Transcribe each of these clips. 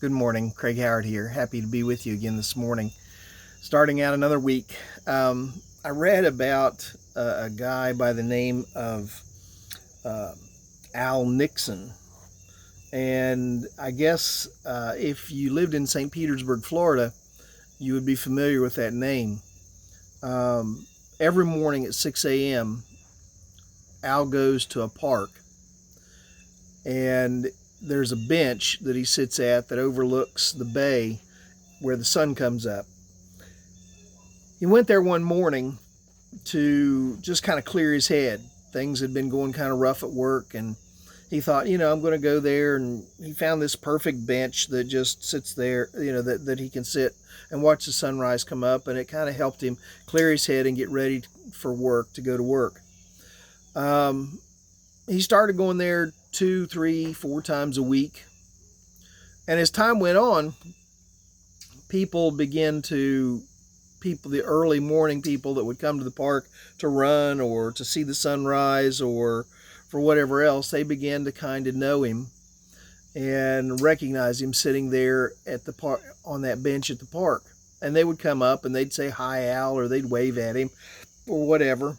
Good morning, Craig Howard here. Happy to be with you again this morning. Starting out another week. I read about a guy by the name of uh, Al Nixon. And I guess if you lived in St. Petersburg, Florida, you would be familiar with that name. Um, every morning at 6 a.m., Al goes to a park, and there's a bench that he sits at that overlooks the bay where the sun comes up. He went there one morning to just kind of clear his head. Things had been going kind of rough at work, and he thought, I'm going to go there. And he found this perfect bench that just sits there, that he can sit and watch the sunrise come up, and it kind of helped him clear his head and get ready for work, to go to work. He started going there 2, 3, 4 times a week. And as time went on, the early morning people that would come to the park to run or to see the sunrise or for whatever else, they began to kind of know him and recognize him sitting there at the park on that bench at the park. And they would come up and they'd say, "Hi, Al," or they'd wave at him or whatever.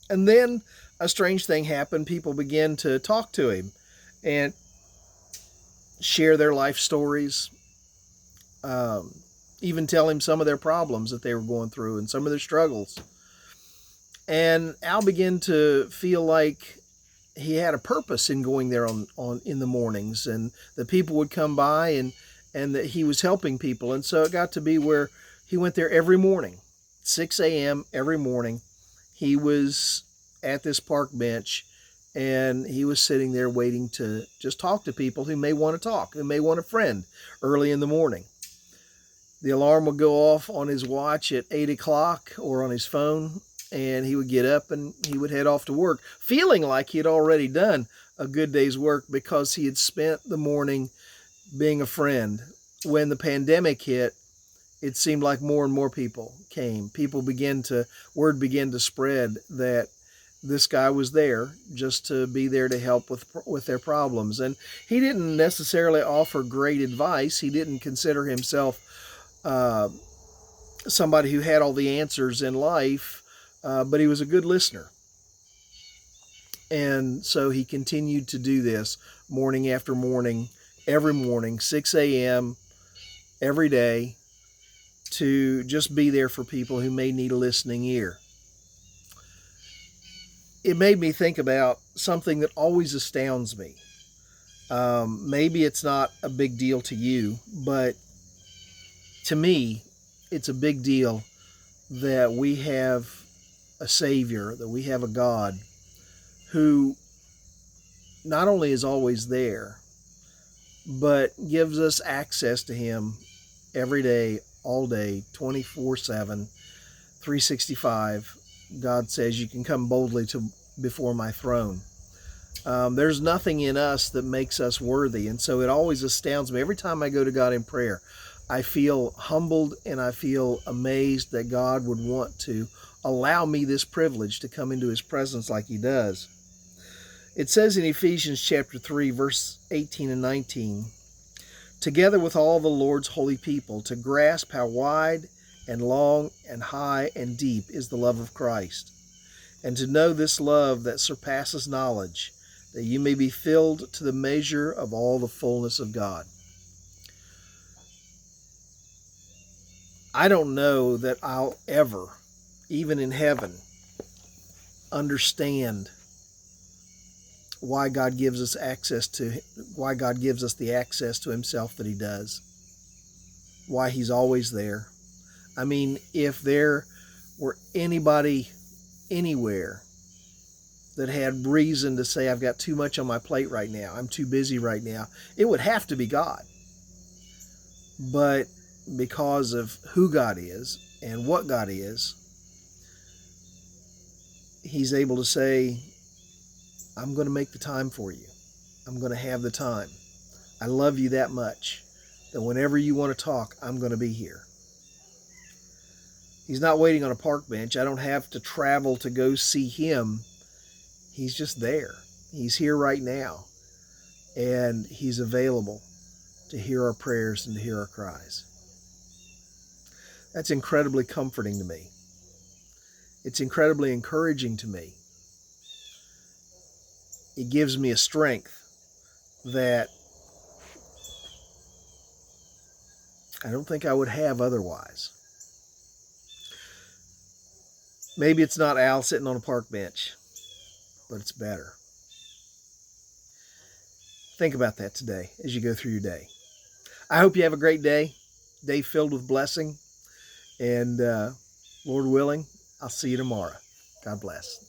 And then a strange thing happened. People began to talk to him and share their life stories, even tell him some of their problems that they were going through and some of their struggles. And Al began to feel like he had a purpose in going there on in the mornings, and that people would come by and that he was helping people. And so it got to be where he went there every morning, 6 a.m. every morning. He was at this park bench, and he was sitting there waiting to just talk to people who may want to talk, who may want a friend early in the morning. The alarm would go off on his watch at 8 o'clock or on his phone, and he would get up and he would head off to work, feeling like he had already done a good day's work because he had spent the morning being a friend. When the pandemic hit, it seemed like more and more people came. Word began to spread that this guy was there just to be there to help with their problems. And he didn't necessarily offer great advice. He didn't consider himself somebody who had all the answers in life, but he was a good listener. And so he continued to do this morning after morning, every morning, 6 a.m., every day, to just be there for people who may need a listening ear. It made me think about something that always astounds me. Maybe it's not a big deal to you, but to me, it's a big deal that we have a Savior, that we have a God who not only is always there, but gives us access to Him every day, all day, 24/7, 365. God says, "You can come boldly before my throne." There's nothing in us that makes us worthy. And so it always astounds me. Every time I go to God in prayer, I feel humbled and I feel amazed that God would want to allow me this privilege to come into His presence like He does. It says in Ephesians chapter 3, verse 18 and 19, "Together with all the Lord's holy people, to grasp how wide and long and high and deep is the love of Christ, and to know this love that surpasses knowledge, that you may be filled to the measure of all the fullness of God." I don't know that I'll ever, even in heaven, understand why God gives us the access to Himself that He does, why He's always there. I mean, if there were anybody anywhere that had reason to say, "I've got too much on my plate right now, I'm too busy right now," it would have to be God. But because of who God is and what God is, He's able to say, "I'm going to make the time for you. I'm going to have the time. I love you that much that whenever you want to talk, I'm going to be here." He's not waiting on a park bench. I don't have to travel to go see Him. He's just there. He's here right now, and He's available. to hear our prayers and to hear our cries. That's incredibly comforting to me. It's incredibly encouraging to me. It gives me a strength that I don't think I would have otherwise. Maybe it's not Al sitting on a park bench, but it's better. Think about that today as you go through your day. I hope you have a great day filled with blessing, and Lord willing, I'll see you tomorrow. God bless.